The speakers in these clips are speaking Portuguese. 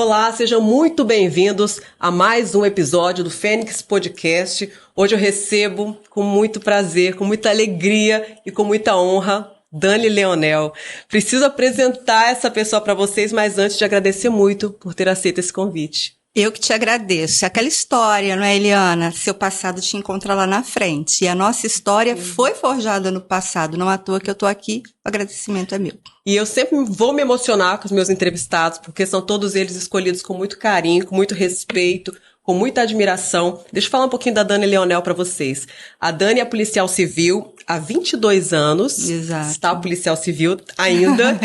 Olá, sejam muito bem-vindos a mais um episódio do Fênix Podcast. Hoje eu recebo com muito prazer, com muita alegria e com muita honra Dani Leonel. Preciso apresentar essa pessoa para vocês, mas antes de agradecer muito por ter aceito esse convite. Eu que te agradeço. É aquela história, não é, Eliana? Seu passado te encontra lá na frente. E a nossa história foi forjada no passado. Não à toa que eu tô aqui, o agradecimento é meu. E eu sempre vou me emocionar com os meus entrevistados, porque são todos eles escolhidos com muito carinho, com muito respeito, com muita admiração. Deixa eu falar um pouquinho da Dani Leonel para vocês. A Dani é policial civil há 22 anos. Exato. Está policial civil ainda,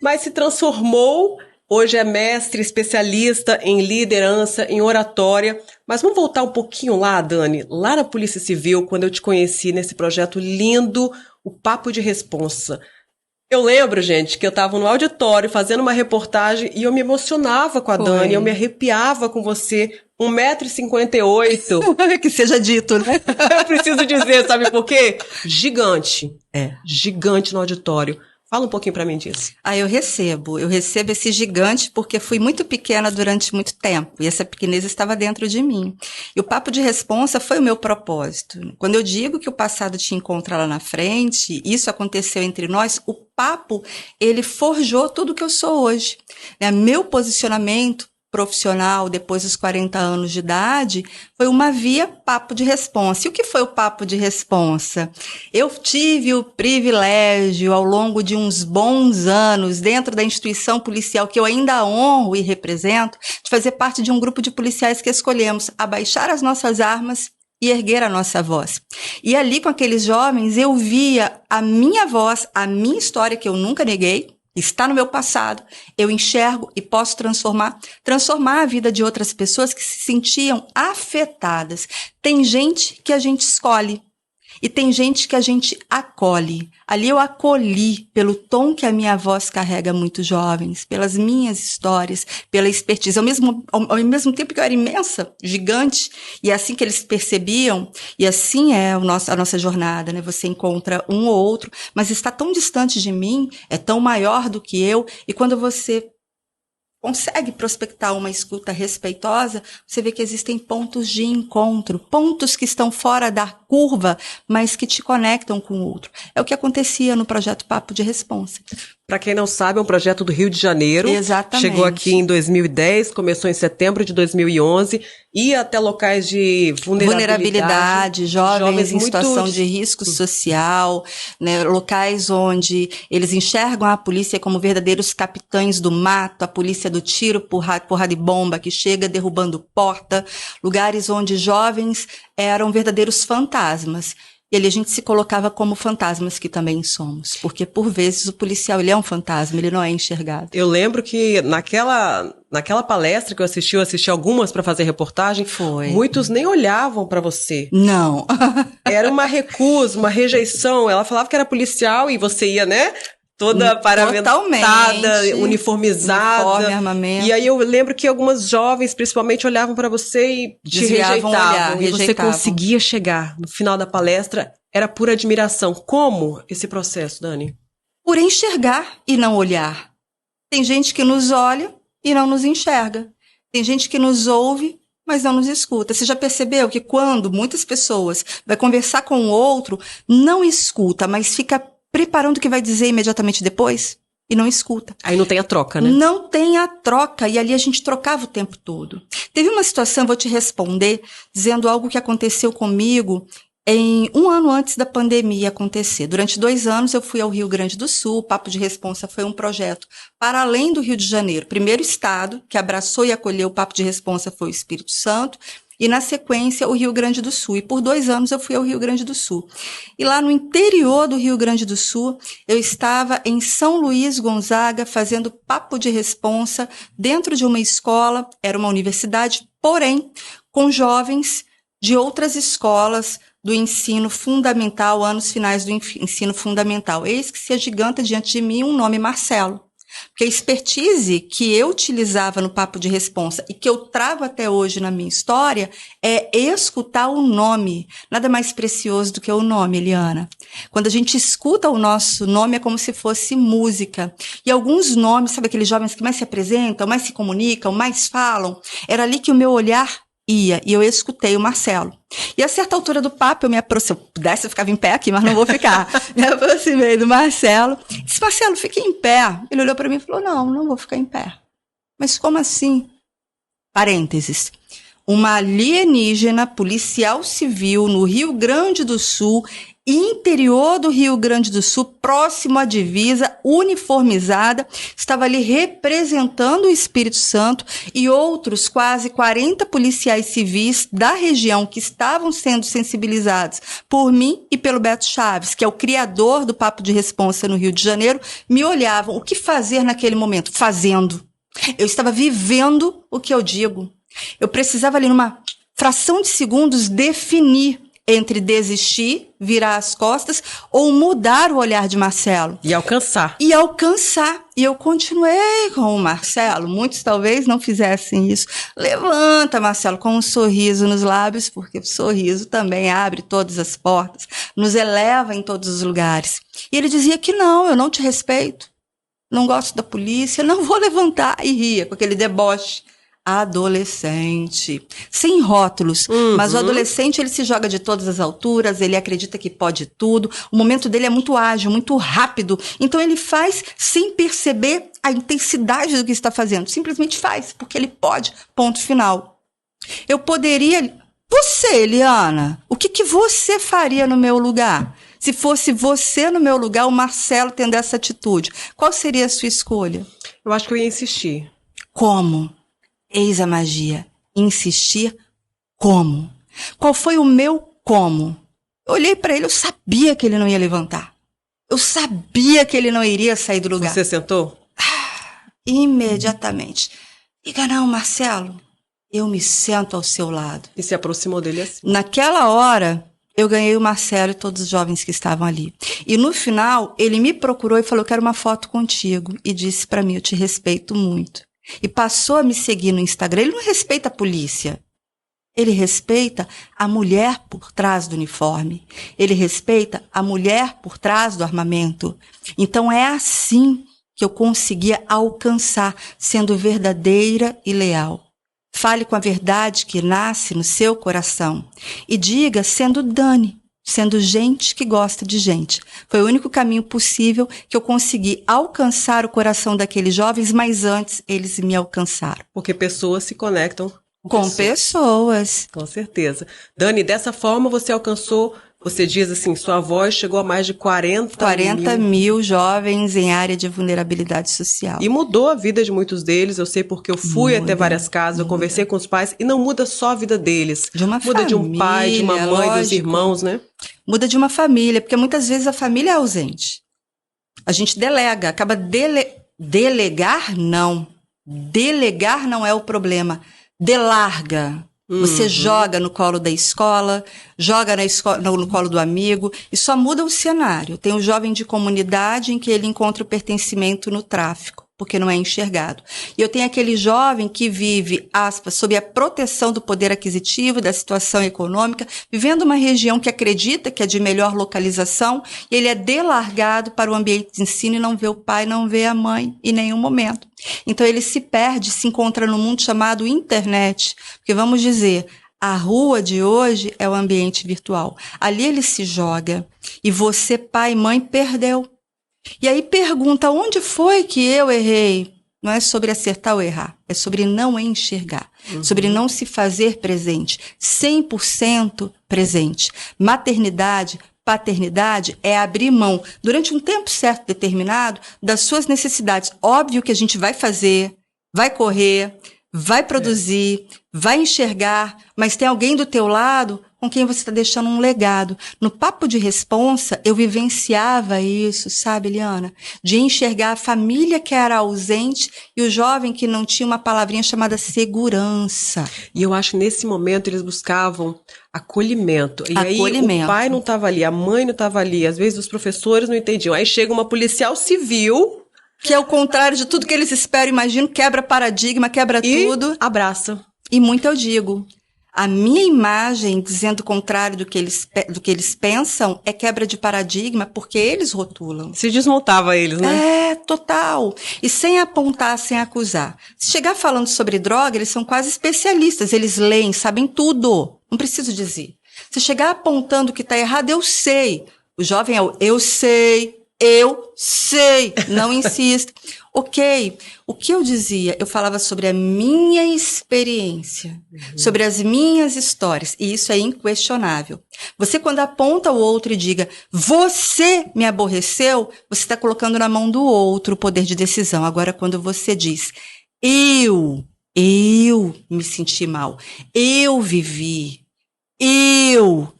mas se transformou. Hoje é mestre, especialista em liderança, em oratória. Mas vamos voltar um pouquinho lá, Dani, lá na Polícia Civil, quando eu te conheci nesse projeto lindo, o Papo de Responsa. Eu lembro, gente, que eu estava no auditório fazendo uma reportagem e eu me emocionava com a Dani, eu me arrepiava com você, 1,58 m. Que seja dito, né? Eu preciso dizer, sabe por quê? Gigante. Gigante no auditório. Fala um pouquinho pra mim disso. Eu recebo esse gigante porque fui muito pequena durante muito tempo e essa pequenez estava dentro de mim. E o Papo de Responsa foi o meu propósito. Quando eu digo que o passado te encontra lá na frente, isso aconteceu entre nós, o papo, ele forjou tudo que eu sou hoje. Meu posicionamento profissional, depois dos 40 anos de idade, foi uma via Papo de Responsa. E o que foi o Papo de Responsa? Eu tive o privilégio, ao longo de uns bons anos, dentro da instituição policial que eu ainda honro e represento, de fazer parte de um grupo de policiais que escolhemos abaixar as nossas armas e erguer a nossa voz. E ali, com aqueles jovens, eu via a minha voz, a minha história, que eu nunca neguei, está no meu passado, eu enxergo e posso transformar a vida de outras pessoas que se sentiam afetadas. Tem gente que a gente escolhe e tem gente que a gente acolhe. Ali eu acolhi pelo tom que a minha voz carrega muitos jovens, pelas minhas histórias, pela expertise. Ao mesmo tempo que eu era imensa, gigante, e é assim que eles percebiam, e assim é a nossa jornada, né? Você encontra um ou outro, mas está tão distante de mim, é tão maior do que eu, e quando você consegue prospectar uma escuta respeitosa, você vê que existem pontos de encontro, pontos que estão fora da curva, mas que te conectam com o outro. É o que acontecia no projeto Papo de Responsa. Para quem não sabe, é um projeto do Rio de Janeiro. Exatamente. Chegou aqui em 2010, começou em setembro de 2011, ia até locais de vulnerabilidade, jovens em situação de risco social, né, locais onde eles enxergam a polícia como verdadeiros capitães do mato, a polícia do tiro, porrada de bomba que chega derrubando porta, lugares onde jovens eram verdadeiros fantasmas. E ali a gente se colocava como fantasmas que também somos. Porque, por vezes, o policial, ele é um fantasma, ele não é enxergado. Eu lembro que naquela palestra que eu assisti algumas para fazer reportagem, muitos nem olhavam para você. Não. Era uma recusa, uma rejeição. Ela falava que era policial e você ia, né? Toda paramentada, uniformizada. Uniforme, armamento. E aí eu lembro que algumas jovens, principalmente, olhavam para você e te rejeitavam. E você conseguia chegar no final da palestra. Era pura admiração. Como esse processo, Dani? Por enxergar e não olhar. Tem gente que nos olha e não nos enxerga. Tem gente que nos ouve, mas não nos escuta. Você já percebeu que quando muitas pessoas vai conversar com o outro, não escuta, mas fica preparando o que vai dizer imediatamente depois e não escuta. Aí não tem a troca, né? Não tem a troca, e ali a gente trocava o tempo todo. Teve uma situação, vou te responder, dizendo algo que aconteceu comigo em um ano antes da pandemia acontecer. Durante 2 anos eu fui ao Rio Grande do Sul, o Papo de Responsa foi um projeto para além do Rio de Janeiro. Primeiro estado que abraçou e acolheu o Papo de Responsa foi o Espírito Santo, e na sequência o Rio Grande do Sul. E por 2 anos eu fui ao Rio Grande do Sul. E lá no interior do Rio Grande do Sul, eu estava em São Luís Gonzaga fazendo Papo de Responsa dentro de uma escola, era uma universidade, porém com jovens de outras escolas do ensino fundamental, anos finais do ensino fundamental. Eis que se agiganta diante de mim um nome Marcelo. Porque a expertise que eu utilizava no Papo de Responsa e que eu trago até hoje na minha história é escutar o nome. Nada mais precioso do que o nome, Eliana. Quando a gente escuta o nosso nome é como se fosse música. E alguns nomes, sabe aqueles jovens que mais se apresentam, mais se comunicam, mais falam? Era ali que o meu olhar ia, e eu escutei o Marcelo. E a certa altura do papo, eu me aproximei, se eu pudesse eu ficava em pé aqui, mas não vou ficar. Me aproximei do Marcelo, disse, Marcelo, fique em pé. Ele olhou para mim e falou, não vou ficar em pé. Mas como assim? Parênteses. Uma alienígena policial civil no Rio Grande do Sul, interior do Rio Grande do Sul, próximo à divisa, uniformizada, estava ali representando o Espírito Santo e outros quase 40 policiais civis da região que estavam sendo sensibilizados por mim e pelo Beto Chaves, que é o criador do Papo de Responsa no Rio de Janeiro, me olhavam. O que fazer naquele momento? Fazendo. Eu estava vivendo o que eu digo. Eu precisava ali, numa fração de segundos, definir entre desistir, virar as costas ou mudar o olhar de Marcelo. E alcançar. E alcançar. E eu continuei com o Marcelo. Muitos talvez não fizessem isso. Levanta, Marcelo, com um sorriso nos lábios, porque o sorriso também abre todas as portas, nos eleva em todos os lugares. E ele dizia que não, eu não te respeito, não gosto da polícia, não vou levantar. E ria com aquele deboche. Adolescente, sem rótulos, mas o adolescente ele se joga de todas as alturas, ele acredita que pode tudo, o momento dele é muito ágil, muito rápido, então ele faz sem perceber a intensidade do que está fazendo, simplesmente faz, porque ele pode, ponto final. Eu poderia... Você, Eliana, o que você faria no meu lugar? Se fosse você no meu lugar, o Marcelo tendo essa atitude, qual seria a sua escolha? Eu acho que eu ia insistir. Como? Eis a magia. Insistir como? Qual foi o meu como? Eu olhei para ele, eu sabia que ele não ia levantar. Eu sabia que ele não iria sair do lugar. Você sentou? Imediatamente. Diga não, Marcelo. Eu me sento ao seu lado. E se aproximou dele assim? Naquela hora, eu ganhei o Marcelo e todos os jovens que estavam ali. E no final, ele me procurou e falou, quero uma foto contigo. E disse para mim, eu te respeito muito. E passou a me seguir no Instagram. Ele não respeita a polícia. Ele respeita a mulher por trás do uniforme. Ele respeita a mulher por trás do armamento. Então é assim que eu conseguia alcançar, sendo verdadeira e leal. Fale com a verdade que nasce no seu coração. E diga sendo Dani. Sendo gente que gosta de gente. Foi o único caminho possível que eu consegui alcançar o coração daqueles jovens, mas antes eles me alcançaram. Porque pessoas se conectam com pessoas. Com certeza. Dani, dessa forma você alcançou, você diz assim, sua voz chegou a mais de 40 mil jovens em área de vulnerabilidade social. E mudou a vida de muitos deles, eu sei porque eu fui até várias casas, eu conversei com os pais, e não muda só a vida deles. De uma família, muda de um pai, de uma mãe, dos irmãos, né? Muda de uma família, porque muitas vezes a família é ausente. A gente delega, acaba delegar, não. Delegar não é o problema. Delarga. Você joga no colo da escola, joga no colo do amigo, e só muda o cenário. Tem o jovem de comunidade em que ele encontra o pertencimento no tráfico, porque não é enxergado. E eu tenho aquele jovem que vive, aspas, sob a proteção do poder aquisitivo, da situação econômica, vivendo uma região que acredita que é de melhor localização, e ele é delargado para o ambiente de ensino e não vê o pai, não vê a mãe em nenhum momento. Então ele se perde, se encontra no mundo chamado internet, porque vamos dizer, a rua de hoje é o ambiente virtual. Ali ele se joga, e você, pai e mãe, perdeu. E aí pergunta, onde foi que eu errei? Não é sobre acertar ou errar, é sobre não enxergar, sobre não se fazer presente, 100% presente. Maternidade, paternidade é abrir mão, durante um tempo certo determinado, das suas necessidades. Óbvio que a gente vai fazer, vai correr, vai produzir, vai enxergar, mas tem alguém do teu lado com quem você está deixando um legado. No Papo de Responsa, eu vivenciava isso, sabe, Eliana? De enxergar a família que era ausente e o jovem que não tinha uma palavrinha chamada segurança. E eu acho que nesse momento eles buscavam acolhimento. E aí o pai não estava ali, a mãe não estava ali, às vezes os professores não entendiam. Aí chega uma policial civil que é o contrário de tudo que eles esperam, imagino, quebra paradigma, quebra tudo. Abraça. E muito eu digo, a minha imagem dizendo o contrário do que eles pensam é quebra de paradigma, porque eles rotulam. Se desmontava eles, né? É, total. E sem apontar, sem acusar. Se chegar falando sobre droga, eles são quase especialistas, eles leem, sabem tudo. Não preciso dizer. Se chegar apontando que está errado, eu sei. O jovem é o eu sei, não insista. Ok, o que eu dizia? Eu falava sobre a minha experiência, sobre as minhas histórias, e isso é inquestionável. Você, quando aponta o outro e diga, você me aborreceu, você está colocando na mão do outro o poder de decisão. Agora, quando você diz, eu me senti mal, eu vivi, eu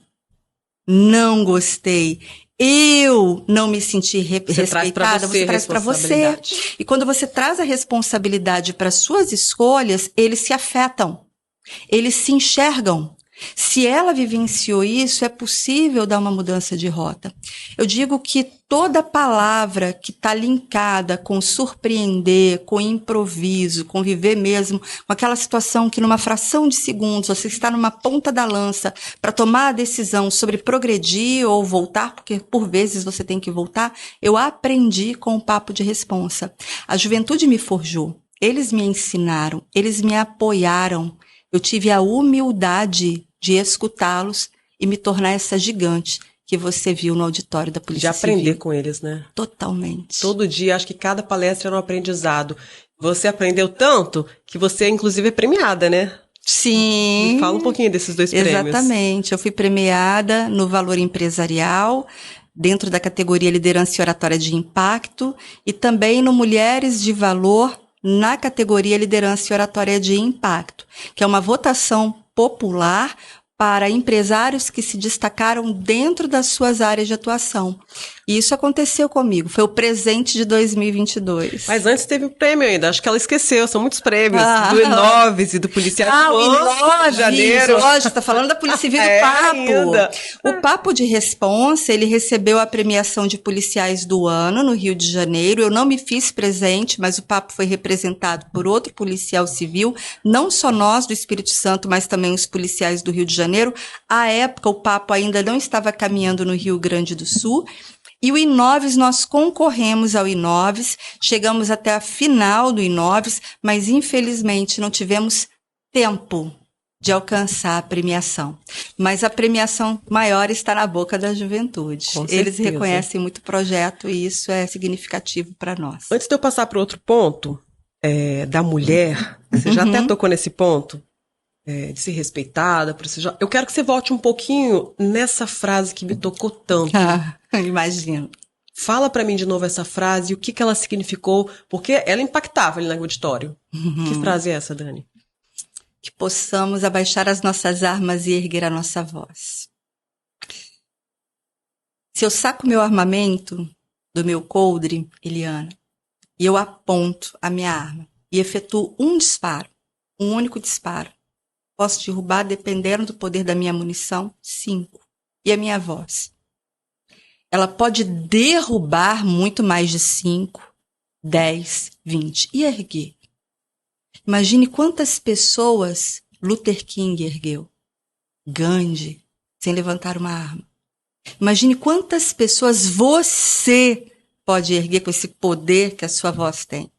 não gostei, eu não me senti respeitada, você traz para você. E quando você traz a responsabilidade para suas escolhas, eles se afetam, eles se enxergam. Se ela vivenciou isso, é possível dar uma mudança de rota. Eu digo que toda palavra que está linkada com surpreender, com improviso, com viver mesmo, com aquela situação que numa fração de segundos você está numa ponta da lança para tomar a decisão sobre progredir ou voltar, porque por vezes você tem que voltar, eu aprendi com o papo de responsa. A juventude me forjou, eles me ensinaram, eles me apoiaram. Eu tive a humildade de escutá-los e me tornar essa gigante que você viu no auditório da Polícia Civil. De aprender com eles, né? Totalmente. Todo dia, acho que cada palestra era um aprendizado. Você aprendeu tanto que você, inclusive, é premiada, né? Sim. Me fala um pouquinho desses dois prêmios. Exatamente. Eu fui premiada no Valor Empresarial, dentro da categoria Liderança e Oratória de Impacto, e também no Mulheres de Valor, na categoria Liderança e Oratória de Impacto, que é uma votação popular para empresários que se destacaram dentro das suas áreas de atuação. E isso aconteceu comigo, foi o presente de 2022. Mas antes teve o prêmio ainda, acho que ela esqueceu, são muitos prêmios, do Inoves e do Policial o Inoves, de Janeiro. Lógico, tá falando da Polícia Civil do Papo. Ainda. O Papo de Responsa, ele recebeu a premiação de policiais do ano no Rio de Janeiro. Eu não me fiz presente, mas o Papo foi representado por outro policial civil, não só nós do Espírito Santo, mas também os policiais do Rio de Janeiro. À época, o Papo ainda não estava caminhando no Rio Grande do Sul. E o Inoves, nós concorremos ao Inoves, chegamos até a final do Inoves, mas infelizmente não tivemos tempo de alcançar a premiação. Mas a premiação maior está na boca da juventude. Eles reconhecem muito o projeto e isso é significativo para nós. Antes de eu passar para outro ponto, da mulher, você já até tocou nesse ponto, de ser respeitada, eu quero que você volte um pouquinho nessa frase que me tocou tanto. Imagino. Fala para mim de novo essa frase e o que ela significou, porque ela impactava ali no auditório. Que frase é essa, Dani? Que possamos abaixar as nossas armas e erguer a nossa voz. Se eu saco meu armamento do meu coldre, Eliana, e eu aponto a minha arma e efetuo um disparo, um único disparo, posso derrubar, dependendo do poder da minha munição, 5. E a minha voz? Ela pode derrubar muito mais de 5, 10, 20 e erguer. Imagine quantas pessoas Luther King ergueu. Gandhi, sem levantar uma arma. Imagine quantas pessoas você pode erguer com esse poder que a sua voz tem.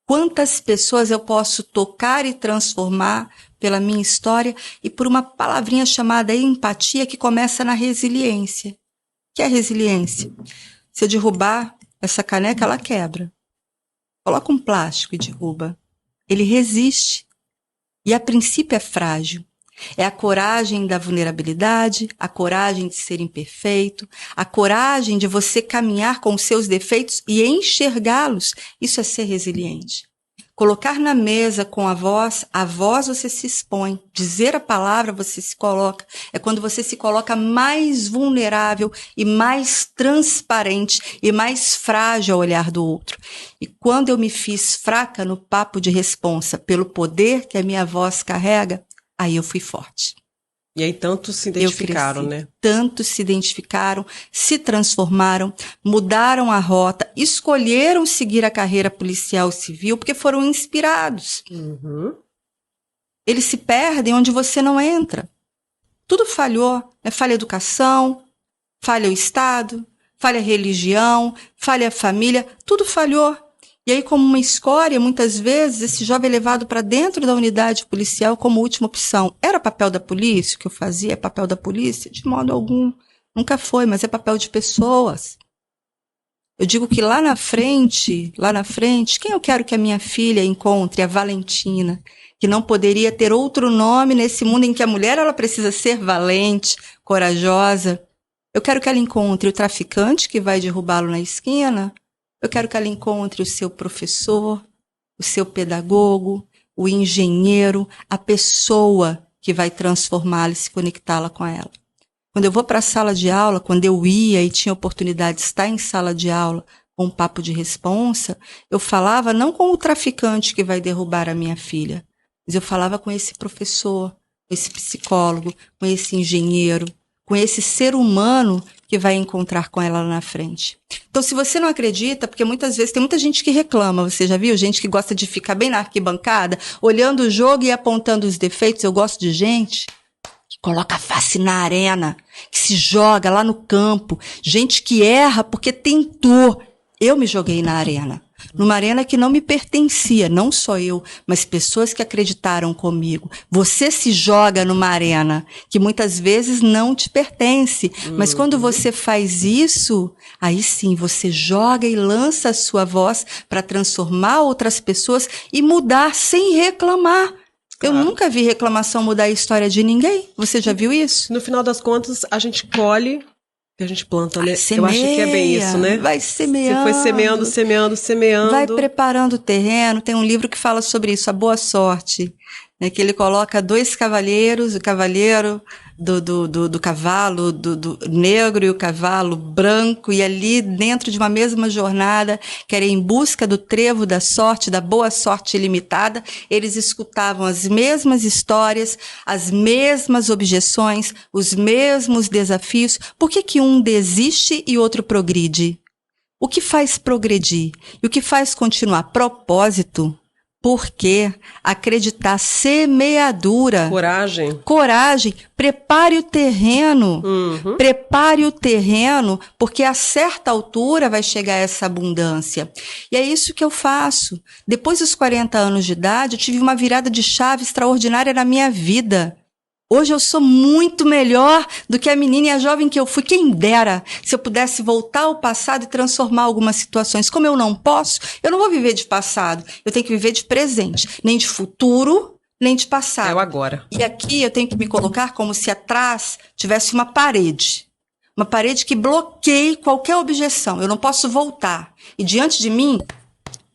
Quantas pessoas eu posso tocar e transformar pela minha história e por uma palavrinha chamada empatia que começa na resiliência. O que é resiliência? Se eu derrubar essa caneca, ela quebra. Coloca um plástico e derruba. Ele resiste. E a princípio é frágil. É a coragem da vulnerabilidade, a coragem de ser imperfeito, a coragem de você caminhar com os seus defeitos e enxergá-los. Isso é ser resiliente. Colocar na mesa com a voz você se expõe. Dizer a palavra você se coloca. É quando você se coloca mais vulnerável e mais transparente e mais frágil ao olhar do outro. E quando eu me fiz fraca no papo de responsa pelo poder que a minha voz carrega, aí eu fui forte. E aí tantos se identificaram, né? Tantos se identificaram, se transformaram, mudaram a rota, escolheram seguir a carreira policial civil porque foram inspirados. Uhum. Eles se perdem onde você não entra. Tudo falhou, né? Falha a educação, falha o Estado, falha a religião, falha a família, tudo falhou. E aí, como uma escória, muitas vezes, esse jovem é levado para dentro da unidade policial como última opção. Era papel da polícia? O que eu fazia é papel da polícia? De modo algum. Nunca foi, mas é papel de pessoas. Eu digo que lá na frente, quem eu quero que a minha filha encontre? A Valentina, que não poderia ter outro nome nesse mundo em que a mulher ela precisa ser valente, corajosa. Eu quero que ela encontre o traficante que vai derrubá-lo na esquina. Eu quero que ela encontre o seu professor, o seu pedagogo, o engenheiro, a pessoa que vai transformá-la e se conectá-la com ela. Quando eu vou para a sala de aula, quando eu ia e tinha oportunidade de estar em sala de aula com um papo de responsa, eu falava não com o traficante que vai derrubar a minha filha, mas eu falava com esse professor, com esse psicólogo, com esse engenheiro, com esse ser humano que vai encontrar com ela lá na frente. Então, se você não acredita, porque muitas vezes tem muita gente que reclama, você já viu? Gente que gosta de ficar bem na arquibancada, olhando o jogo e apontando os defeitos. Eu gosto de gente que coloca a face na arena, que se joga lá no campo. Gente que erra porque tentou. Eu me joguei na arena. Numa arena que não me pertencia, não só eu, mas pessoas que acreditaram comigo. Você se joga numa arena que muitas vezes não te pertence, mas quando você faz isso, aí sim, você joga e lança a sua voz para transformar outras pessoas e mudar sem reclamar. Eu nunca vi reclamação mudar a história de ninguém. Você já viu isso? No final das contas, a gente colhe que a gente planta, né? Semeia, eu acho que é bem isso, né? Vai semeando. Você foi semeando. Vai preparando o terreno. Tem um livro que fala sobre isso, A Boa Sorte, né? Que ele coloca dois cavalheiros, o cavaleiro do cavalo do negro e o cavalo branco, e ali dentro de uma mesma jornada, que era em busca do trevo da sorte, da boa sorte ilimitada, eles escutavam as mesmas histórias, as mesmas objeções, os mesmos desafios. Por que um desiste e outro progride? O que faz progredir? E o que faz continuar? Propósito. Porque acreditar, semeadura. Coragem. Prepare o terreno. Prepare o terreno, porque a certa altura vai chegar essa abundância. E é isso que eu faço. Depois dos 40 anos de idade, eu tive uma virada de chave extraordinária na minha vida. Hoje eu sou muito melhor do que a menina e a jovem que eu fui. Quem dera se eu pudesse voltar ao passado e transformar algumas situações. Como eu não posso, eu não vou viver de passado. Eu tenho que viver de presente. Nem de futuro, nem de passado. É o agora. E aqui eu tenho que me colocar como se atrás tivesse uma parede. Uma parede que bloqueie qualquer objeção. Eu não posso voltar. E diante de mim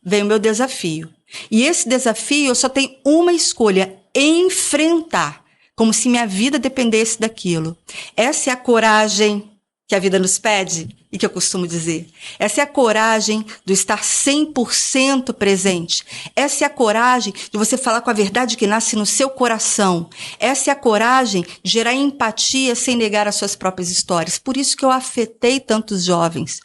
vem o meu desafio. E esse desafio eu só tenho uma escolha: enfrentar. Como se minha vida dependesse daquilo. Essa é a coragem que a vida nos pede e que eu costumo dizer. Essa é a coragem do estar 100% presente. Essa é a coragem de você falar com a verdade que nasce no seu coração. Essa é a coragem de gerar empatia sem negar as suas próprias histórias. Por isso que eu afetei tantos jovens.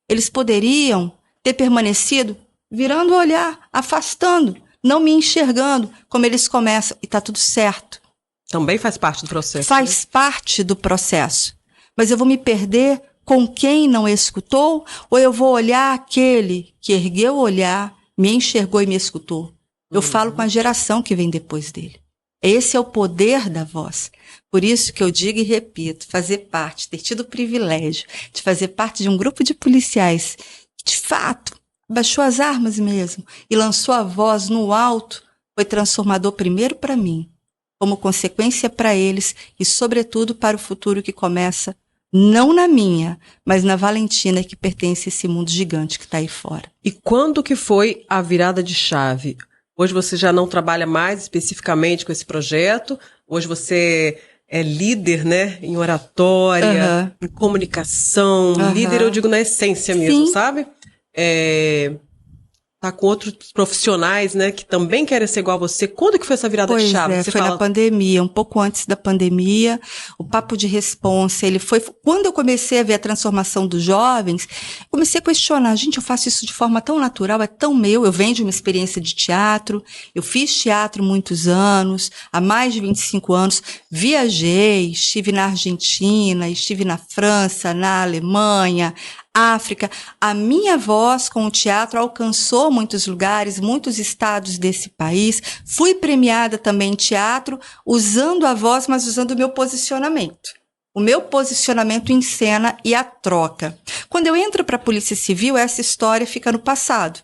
Eles poderiam ter permanecido virando o olhar, afastando, não me enxergando, como eles começam. E está tudo certo. Também faz parte do processo. Faz parte do processo. Mas eu vou me perder com quem não escutou? Ou eu vou olhar aquele que ergueu o olhar, me enxergou e me escutou? Eu falo com a geração que vem depois dele. Esse é o poder da voz. Por isso que eu digo e repito, fazer parte, ter tido o privilégio de fazer parte de um grupo de policiais que, de fato, baixou as armas mesmo e lançou a voz no alto, foi transformador primeiro para mim, como consequência para eles e, sobretudo, para o futuro que começa, não na minha, mas na Valentina, que pertence a esse mundo gigante que está aí fora. E quando que foi a virada de chave? Hoje você já não trabalha mais especificamente com esse projeto, hoje você é líder, né, em oratória, em comunicação, líder eu digo na essência mesmo, sabe? tá com outros profissionais, né, que também querem ser igual a você. Quando que foi essa virada de chave? Foi na pandemia, um pouco antes da pandemia. O Papo de Responsa, ele foi... Quando eu comecei a ver a transformação dos jovens, comecei a questionar, gente, eu faço isso de forma tão natural, é tão meu, eu venho de uma experiência de teatro, eu fiz teatro muitos anos, há mais de 25 anos, viajei, estive na Argentina, estive na França, na Alemanha, África. A minha voz com o teatro alcançou muitos lugares, muitos estados desse país. Fui premiada também em teatro, usando a voz, mas usando o meu posicionamento. O meu posicionamento em cena e a troca. Quando eu entro para a Polícia Civil, essa história fica no passado.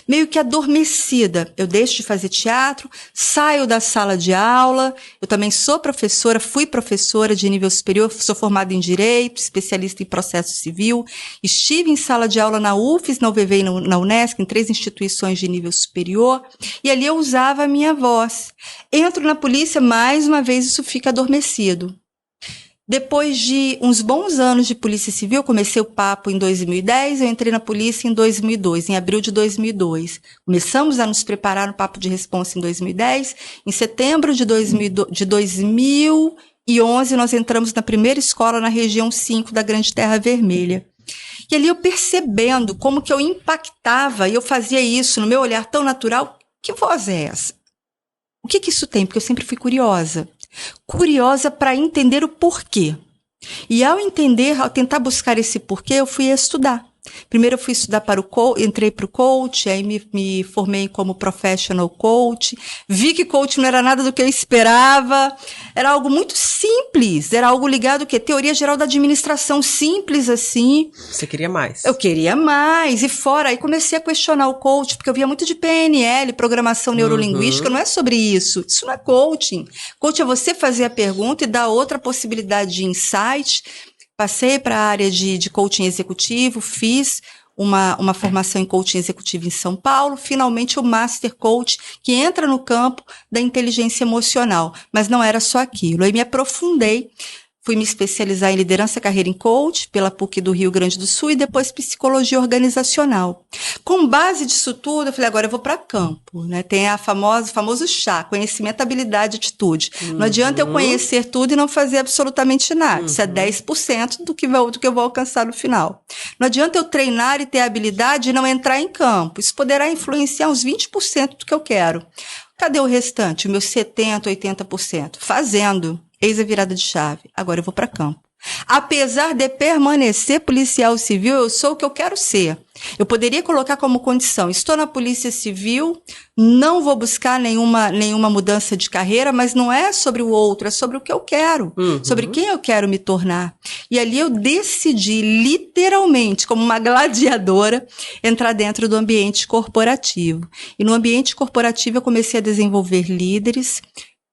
Meio que adormecida. Eu deixo de fazer teatro, saio da sala de aula. Eu também sou professora, fui professora de nível superior, sou formada em Direito, especialista em processo civil. Estive em sala de aula na UFES, na UVV e na Unesc, em 3 instituições de nível superior. E ali eu usava a minha voz. Entro na polícia, mais uma vez isso fica adormecido. Depois de uns bons anos de Polícia Civil, eu comecei o papo em 2010, eu entrei na polícia em 2002, em abril de 2002. Começamos a nos preparar no Papo de Responsa em 2010. Em setembro de 2011, nós entramos na primeira escola na região 5 da Grande Terra Vermelha. E ali eu percebendo como que eu impactava, e eu fazia isso no meu olhar tão natural, que voz é essa? O que isso tem? Porque eu sempre fui curiosa. Curiosa para entender o porquê. E ao entender, ao tentar buscar esse porquê, eu fui estudar. Primeiro eu fui estudar para o coach, entrei para o coach, aí me formei como professional coach, vi que coach não era nada do que eu esperava, era algo muito simples, era algo ligado que teoria geral da administração, simples assim. Você queria mais? Eu queria mais, e fora, aí comecei a questionar o coach, porque eu via muito de PNL, programação neurolinguística, não é sobre isso não é coaching. Coach é você fazer a pergunta e dar outra possibilidade de insight. Passei para a área de coaching executivo, fiz uma formação em coaching executivo em São Paulo, finalmente o Master Coach, que entra no campo da inteligência emocional. Mas não era só aquilo. Aí me aprofundei, fui me especializar em liderança, carreira em coach, pela PUC do Rio Grande do Sul, e depois psicologia organizacional. Com base disso tudo, eu falei, agora eu vou para campo, né? Tem o famoso chá, conhecimento, habilidade, atitude. Não adianta eu conhecer tudo e não fazer absolutamente nada. Isso é 10% do que eu vou alcançar no final. Não adianta eu treinar e ter habilidade e não entrar em campo. Isso poderá influenciar uns 20% do que eu quero. Cadê o restante? O meu 70%, 80%? Fazendo. Eis a virada de chave. Agora eu vou para campo. Apesar de permanecer policial civil, eu sou o que eu quero ser. Eu poderia colocar como condição, estou na Polícia Civil, não vou buscar nenhuma mudança de carreira, mas não é sobre o outro, é sobre o que eu quero, sobre quem eu quero me tornar. E ali eu decidi, literalmente, como uma gladiadora, entrar dentro do ambiente corporativo. E no ambiente corporativo eu comecei a desenvolver líderes,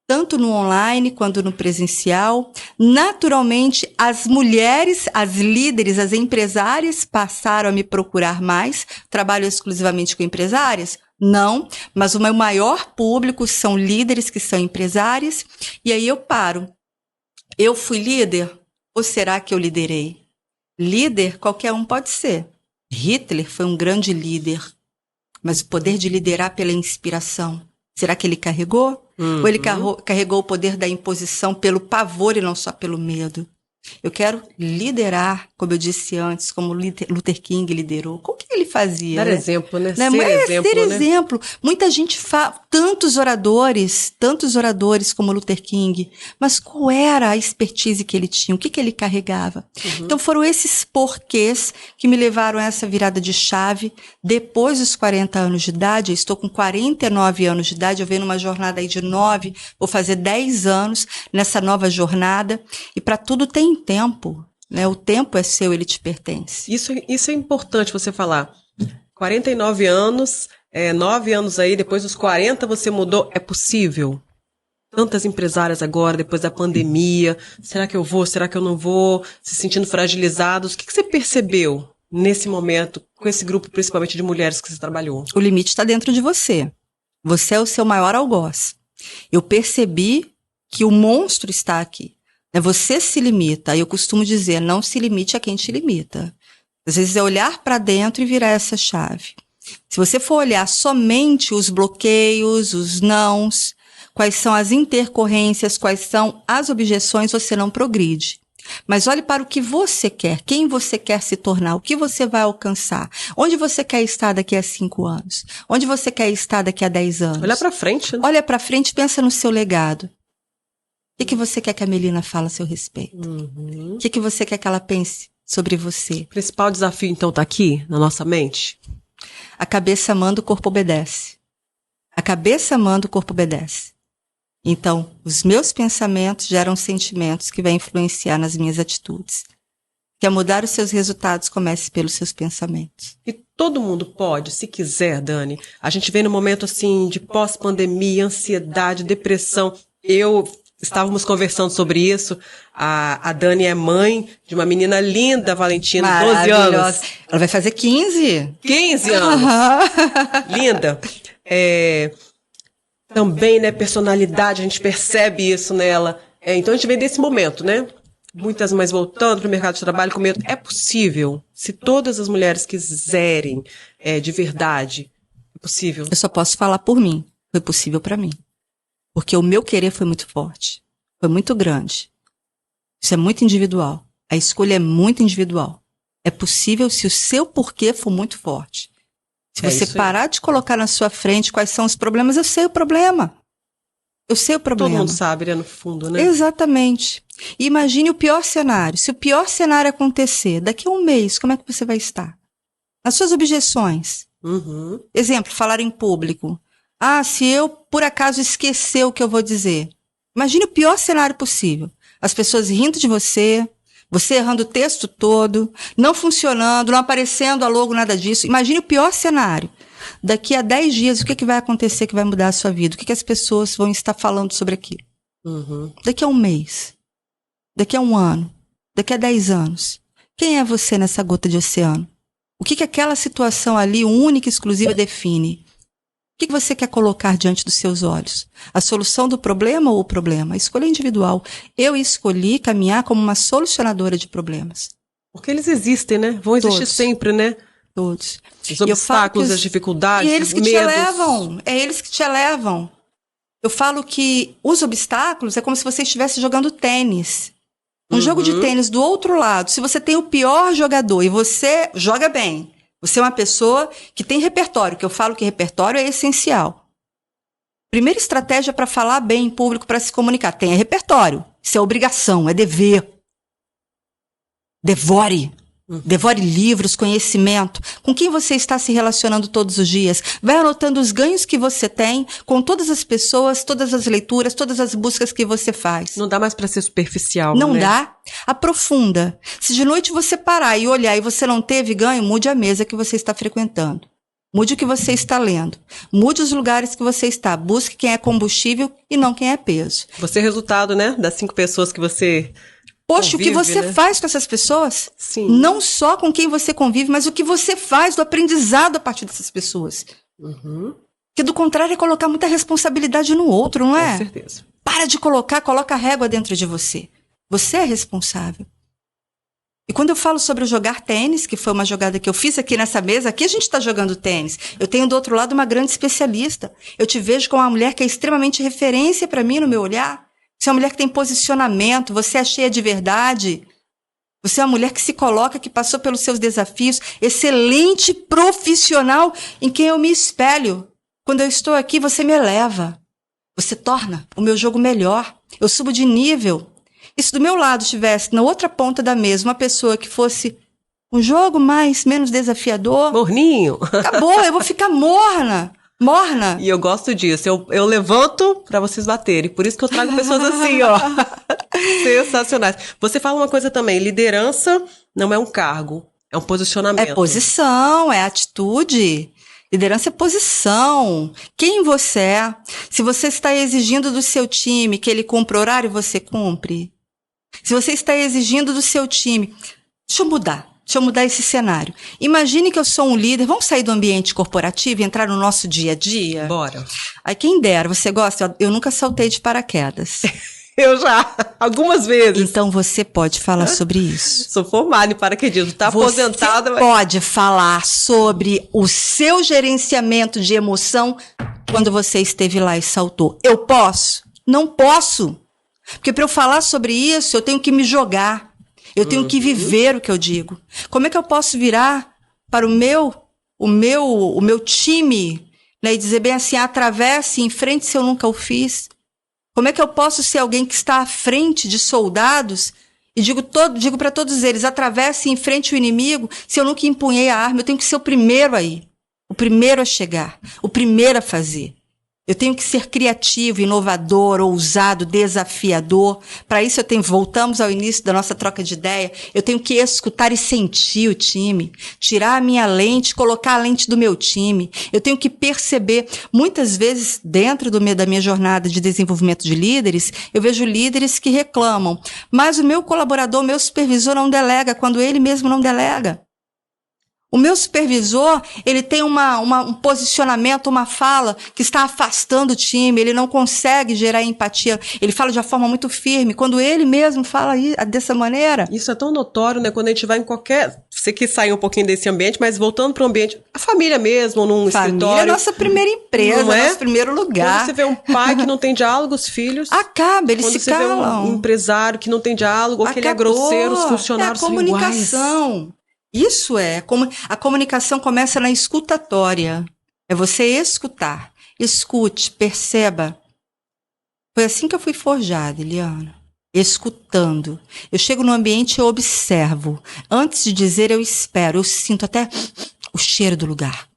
tanto no online quanto no presencial. Naturalmente, as mulheres, as líderes, as empresárias passaram a me procurar mais. Trabalho exclusivamente com empresárias? Não, mas o meu maior público são líderes que são empresárias. E aí eu paro. Eu fui líder? Ou será que eu liderei? Líder, qualquer um pode ser. Hitler foi um grande líder, mas o poder de liderar pela inspiração, será que ele carregou? Ou ele carregou o poder da imposição pelo pavor e não só pelo medo? Eu quero liderar, como eu disse antes, como Luther King liderou. Como que ele fazia? Dar exemplo, né? Ser exemplo. Muita gente fala, tantos oradores como Luther King, mas qual era a expertise que ele tinha? O que ele carregava? Então foram esses porquês que me levaram a essa virada de chave. Depois dos 40 anos de idade, eu estou com 49 anos de idade, eu venho numa jornada aí de 9, vou fazer 10 anos nessa nova jornada, e para tudo tem tempo, né? O tempo é seu, ele te pertence. Isso é importante você falar. 49 anos, 9 anos aí, depois dos 40 você mudou. É possível? Tantas empresárias agora, depois da pandemia, será que eu vou, será que eu não vou? Se sentindo fragilizados. O que você percebeu nesse momento, com esse grupo principalmente de mulheres que você trabalhou? O limite está dentro de você. Você é o seu maior algoz. Eu percebi que o monstro está aqui. Você se limita. Eu costumo dizer, não se limite a quem te limita. Às vezes é olhar para dentro e virar essa chave. Se você for olhar somente os bloqueios, os nãos, quais são as intercorrências, quais são as objeções, você não progride. Mas olhe para o que você quer, quem você quer se tornar, o que você vai alcançar, onde você quer estar daqui a 5 anos, onde você quer estar daqui a 10 anos. Olha para frente, né? Olha para frente, pensa no seu legado. O que você quer que a Melina fale a seu respeito? O que você quer que ela pense sobre você? O principal desafio, então, está aqui, na nossa mente? A cabeça manda, o corpo obedece. A cabeça manda, o corpo obedece. Então, os meus pensamentos geram sentimentos que vão influenciar nas minhas atitudes. Quer mudar os seus resultados, comece pelos seus pensamentos. E todo mundo pode, se quiser, Dani. A gente vem num momento, assim, de pós-pandemia, ansiedade, depressão. Estávamos conversando sobre isso. A Dani é mãe de uma menina linda, Valentina, 12 anos. Ela vai fazer 15. 15 anos. Linda. Também, né, personalidade, a gente percebe isso nela. Então a gente vem desse momento, né? Muitas mães voltando para o mercado de trabalho com medo. É possível, se todas as mulheres quiserem de verdade, é possível. Eu só posso falar por mim. Foi possível para mim. Porque o meu querer foi muito forte. Foi muito grande. Isso é muito individual. A escolha é muito individual. É possível se o seu porquê for muito forte. Se você parar de colocar na sua frente quais são os problemas, eu sei o problema. Eu sei o problema. Todo mundo sabe, né, no fundo, né? Exatamente. E imagine o pior cenário. Se o pior cenário acontecer, daqui a um mês, como é que você vai estar? Nas suas objeções. Exemplo, falar em público. Se eu, por acaso, esquecer o que eu vou dizer. Imagine o pior cenário possível. As pessoas rindo de você, você errando o texto todo, não funcionando, não aparecendo a logo, nada disso. Imagine o pior cenário. Daqui a 10 dias, o que vai acontecer que vai mudar a sua vida? O que as pessoas vão estar falando sobre aquilo? Daqui a um mês, daqui a um ano, daqui a 10 anos. Quem é você nessa gota de oceano? O que aquela situação ali, única e exclusiva, define? O que você quer colocar diante dos seus olhos? A solução do problema ou o problema? A escolha é individual. Eu escolhi caminhar como uma solucionadora de problemas. Porque eles existem, né? Vão existir sempre, né? Todos. Os obstáculos, as dificuldades, e eles que medos. te elevam. É eles que te elevam. Eu falo que os obstáculos é como se você estivesse jogando tênis. Um jogo de tênis do outro lado. Se você tem o pior jogador e você joga bem, você é uma pessoa que tem repertório, que eu falo que repertório é essencial. Primeira estratégia para falar bem em público, para se comunicar. Tenha repertório. Isso é obrigação, é dever. Devore. Devore livros, conhecimento. Com quem você está se relacionando todos os dias? Vai anotando os ganhos que você tem com todas as pessoas, todas as leituras, todas as buscas que você faz. Não dá mais para ser superficial, Não né? dá. Aprofunda. Se de noite você parar e olhar e você não teve ganho, mude a mesa que você está frequentando. Mude o que você está lendo. Mude os lugares que você está. Busque quem é combustível e não quem é peso. Você é resultado, né? Das 5 pessoas que você... Poxa, convive, o que você né? faz com essas pessoas? Sim. Não só com quem você convive, mas o que você faz do aprendizado a partir dessas pessoas. Que do contrário é colocar muita responsabilidade no outro, não é? Com certeza. Para de coloca a régua dentro de você. Você é responsável. E quando eu falo sobre o jogar tênis, que foi uma jogada que eu fiz aqui nessa mesa, aqui a gente está jogando tênis. Eu tenho do outro lado uma grande especialista. Eu te vejo como uma mulher que é extremamente referência para mim no meu olhar. Você é uma mulher que tem posicionamento, você é cheia de verdade. Você é uma mulher que se coloca, que passou pelos seus desafios. Excelente profissional em quem eu me espelho. Quando eu estou aqui, você me eleva. Você torna o meu jogo melhor. Eu subo de nível. E se do meu lado tivesse, na outra ponta da mesa, uma pessoa que fosse um jogo menos desafiador... Morninho. Acabou, eu vou ficar morna. E eu gosto disso. Eu levanto pra vocês baterem. Por isso que eu trago pessoas assim, ó. Sensacionais. Você fala uma coisa também. Liderança não é um cargo. É um posicionamento. É posição, é atitude. Liderança é posição. Quem você é? Se você está exigindo do seu time que ele cumpra horário, você cumpre. Se você está exigindo do seu time... Deixa eu mudar esse cenário. Imagine que eu sou um líder. Vamos sair do ambiente corporativo e entrar no nosso dia a dia? Bora. Aí quem dera, você gosta? Eu nunca saltei de paraquedas. Eu já, algumas vezes. Então você pode falar sobre isso. Sou formada em paraquedismo, tá aposentada. Você pode falar sobre o seu gerenciamento de emoção quando você esteve lá e saltou. Eu posso? Não posso. Porque para eu falar sobre isso, eu tenho que me jogar. Eu tenho que viver o que eu digo. Como é que eu posso virar para o meu time, né, e dizer bem assim, atravesse, enfrente se eu nunca o fiz? Como é que eu posso ser alguém que está à frente de soldados e digo para todos eles, atravesse e enfrente o inimigo se eu nunca empunhei a arma? Eu tenho que ser o primeiro aí, o primeiro a chegar, o primeiro a fazer. Eu tenho que ser criativo, inovador, ousado, desafiador. Para isso voltamos ao início da nossa troca de ideia, eu tenho que escutar e sentir o time, tirar a minha lente, colocar a lente do meu time. Eu tenho que perceber, muitas vezes dentro da minha jornada de desenvolvimento de líderes, eu vejo líderes que reclamam, mas o meu colaborador, o meu supervisor não delega quando ele mesmo não delega. O meu supervisor, ele tem um posicionamento, uma fala que está afastando o time, ele não consegue gerar empatia, ele fala de uma forma muito firme, quando ele mesmo fala dessa maneira. Isso é tão notório, né? Quando a gente vai em qualquer... Você quis sair um pouquinho desse ambiente, mas voltando para o ambiente, a família mesmo, num escritório... Família é a nossa primeira empresa, nosso primeiro lugar. Quando você vê um pai que não tem diálogo, os filhos... Acaba, eles se calam. Quando você vê um empresário que não tem diálogo, ou que ele é grosseiro, os funcionários são iguais. É a comunicação. Isso a comunicação começa na escutatória. É você escutar. Escute, perceba. Foi assim que eu fui forjada, Eliana. Escutando. Eu chego no ambiente e eu observo. Antes de dizer, eu espero. Eu sinto até o cheiro do lugar.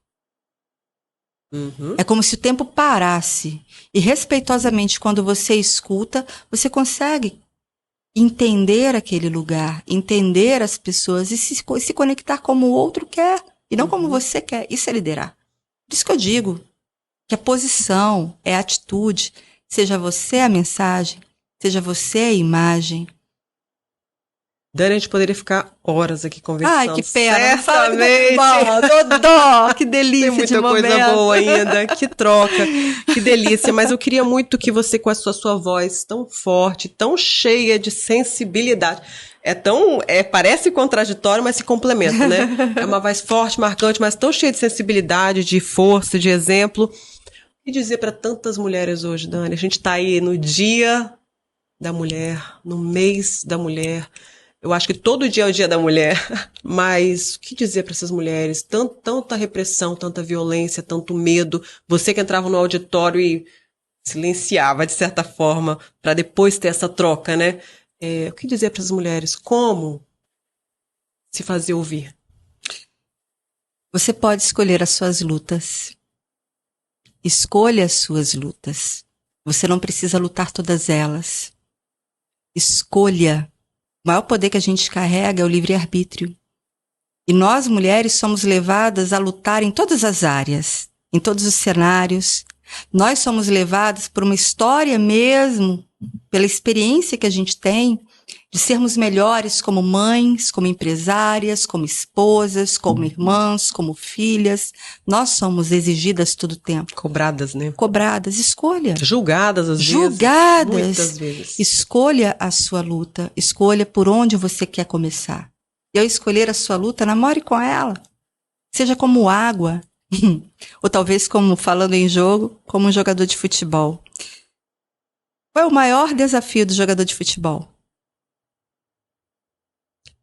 É como se o tempo parasse. E respeitosamente, quando você escuta, você consegue entender aquele lugar, entender as pessoas e se conectar como o outro quer e não como você quer. Isso é liderar. Por isso que eu digo que a posição é a atitude. Seja você a mensagem, seja você a imagem. Dani, a gente poderia ficar horas aqui conversando. Ai, que pena. Certamente. Dodó, que delícia. Tem muita coisa boa ainda. Que troca, que delícia. Mas eu queria muito que você, com a sua voz tão forte, tão cheia de sensibilidade, parece contraditório, mas se complementa, né? É uma voz forte, marcante, mas tão cheia de sensibilidade, de força, de exemplo. E dizer para tantas mulheres hoje, Dani, a gente está aí no Dia da Mulher, no mês da mulher. Eu acho que todo dia é o Dia da Mulher, mas o que dizer para essas mulheres? Tanta repressão, tanta violência, tanto medo. Você que entrava no auditório e silenciava, de certa forma, para depois ter essa troca, né? O que dizer para essas mulheres? Como se fazer ouvir? Você pode escolher as suas lutas. Escolha as suas lutas. Você não precisa lutar todas elas. Escolha. O maior poder que a gente carrega é o livre-arbítrio. E nós, mulheres, somos levadas a lutar em todas as áreas, em todos os cenários. Nós somos levadas por uma história mesmo, pela experiência que a gente tem, de sermos melhores como mães, como empresárias, como esposas, como irmãs, como filhas. Nós somos exigidas todo o tempo. Cobradas, né? Cobradas. Escolha. Julgadas, às vezes. Julgadas. Muitas vezes. Escolha a sua luta. Escolha por onde você quer começar. E ao escolher a sua luta, namore com ela. Seja como água. Ou talvez, como falando em jogo, como um jogador de futebol. Qual é o maior desafio do jogador de futebol?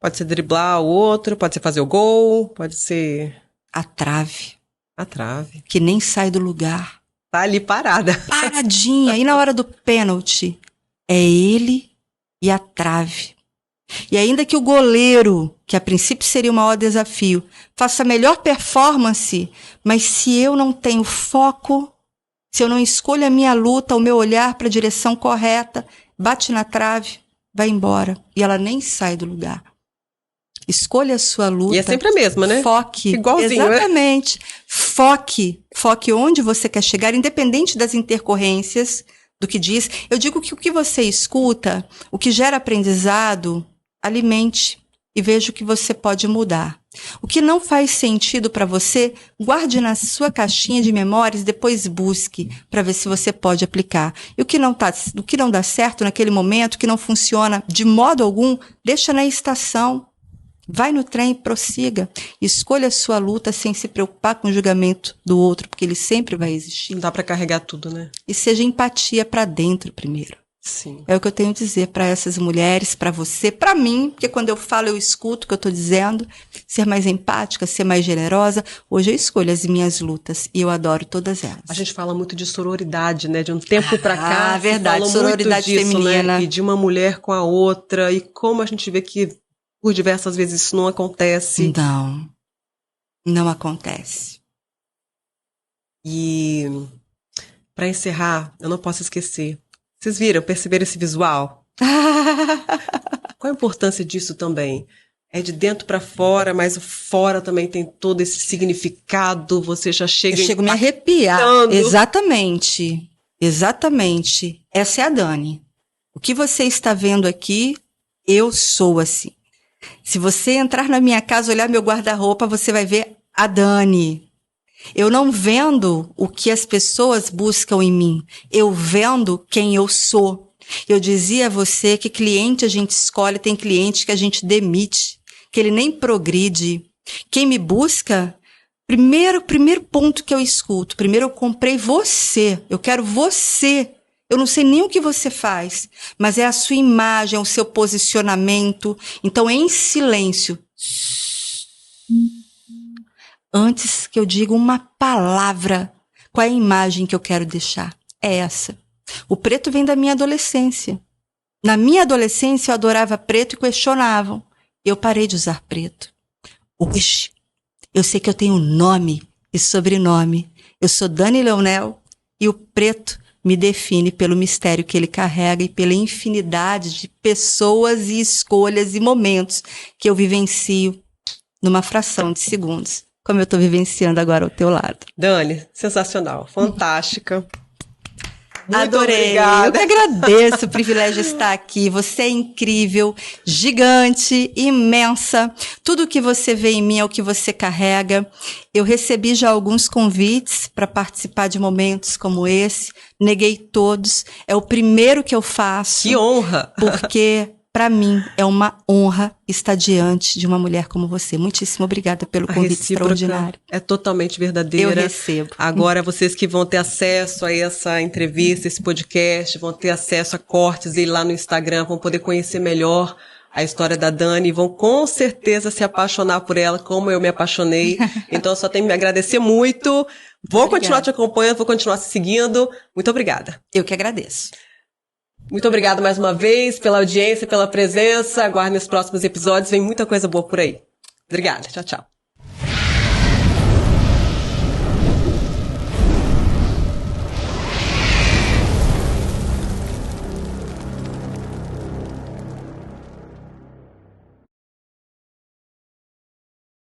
Pode ser driblar o outro, pode ser fazer o gol, pode ser... A trave. A trave. Que nem sai do lugar. Tá ali parada. Paradinha. E na hora do pênalti, é ele e a trave. E ainda que o goleiro, que a princípio seria o maior desafio, faça a melhor performance, mas se eu não tenho foco, se eu não escolho a minha luta, o meu olhar para a direção correta, bate na trave, vai embora. E ela nem sai do lugar. Escolha a sua luta. E é sempre a mesma, né? Foque. Igualzinho, exatamente. Né? Foque onde você quer chegar, independente das intercorrências, do que diz. Eu digo que o que você escuta, o que gera aprendizado, alimente. e veja o que você pode mudar. O que não faz sentido para você, guarde na sua caixinha de memórias, depois busque para ver se você pode aplicar. E o que não dá certo naquele momento, que não funciona de modo algum, deixa na estação. Vai no trem e prossiga. Escolha a sua luta sem se preocupar com o julgamento do outro, porque ele sempre vai existir. Não dá para carregar tudo, né? E seja empatia para dentro primeiro. Sim. É o que eu tenho a dizer para essas mulheres, para você, para mim, porque quando eu falo eu escuto o que eu estou dizendo, ser mais empática, ser mais generosa. Hoje eu escolho as minhas lutas e eu adoro todas elas. A gente fala muito de sororidade, né? De um tempo para cá. Verdade, se sororidade muito disso, feminina. Né? E de uma mulher com a outra, e como a gente vê que por diversas vezes isso não acontece. Não acontece. E para encerrar, eu não posso esquecer. Vocês perceberam esse visual? Qual a importância disso também? É de dentro para fora, mas o fora também tem todo esse significado. Você já chega... Eu chego a me arrepiar. Exatamente. Exatamente. Essa é a Dani. O que você está vendo aqui, eu sou assim. Se você entrar na minha casa, olhar meu guarda-roupa, você vai ver a Dani. Eu não vendo o que as pessoas buscam em mim. Eu vendo quem eu sou. Eu dizia a você que cliente a gente escolhe, tem cliente que a gente demite, que ele nem progride. Quem me busca, primeiro ponto que eu escuto, primeiro eu comprei você, eu quero você. Eu não sei nem o que você faz, mas é a sua imagem, é o seu posicionamento. Então, em silêncio, antes que eu diga uma palavra, qual é a imagem que eu quero deixar? É essa. O preto vem da minha adolescência. Na minha adolescência, eu adorava preto e questionavam. Eu parei de usar preto. Hoje, eu sei que eu tenho nome e sobrenome. Eu sou Dani Leonel e o preto me define pelo mistério que ele carrega e pela infinidade de pessoas e escolhas e momentos que eu vivencio numa fração de segundos, como eu estou vivenciando agora ao teu lado. Dani, sensacional, fantástica. Muito Adorei. Obrigada. Eu que agradeço o privilégio de estar aqui. Você é incrível, gigante, imensa. Tudo que você vê em mim é o que você carrega. Eu recebi já alguns convites para participar de momentos como esse. Neguei todos. É o primeiro que eu faço. Que honra! Porque, para mim, é uma honra estar diante de uma mulher como você. Muitíssimo obrigada pelo convite extraordinário. É totalmente verdadeira. Eu recebo. Agora, vocês que vão ter acesso a essa entrevista, esse podcast, vão ter acesso a cortes e lá no Instagram, vão poder conhecer melhor a história da Dani e vão com certeza se apaixonar por ela, como eu me apaixonei. Então, eu só tenho que me agradecer muito. Vou continuar te acompanhando, vou continuar te seguindo. Muito obrigada. Eu que agradeço. Muito obrigada mais uma vez pela audiência, pela presença. Aguardem os próximos episódios, vem muita coisa boa por aí. Obrigada, tchau, tchau.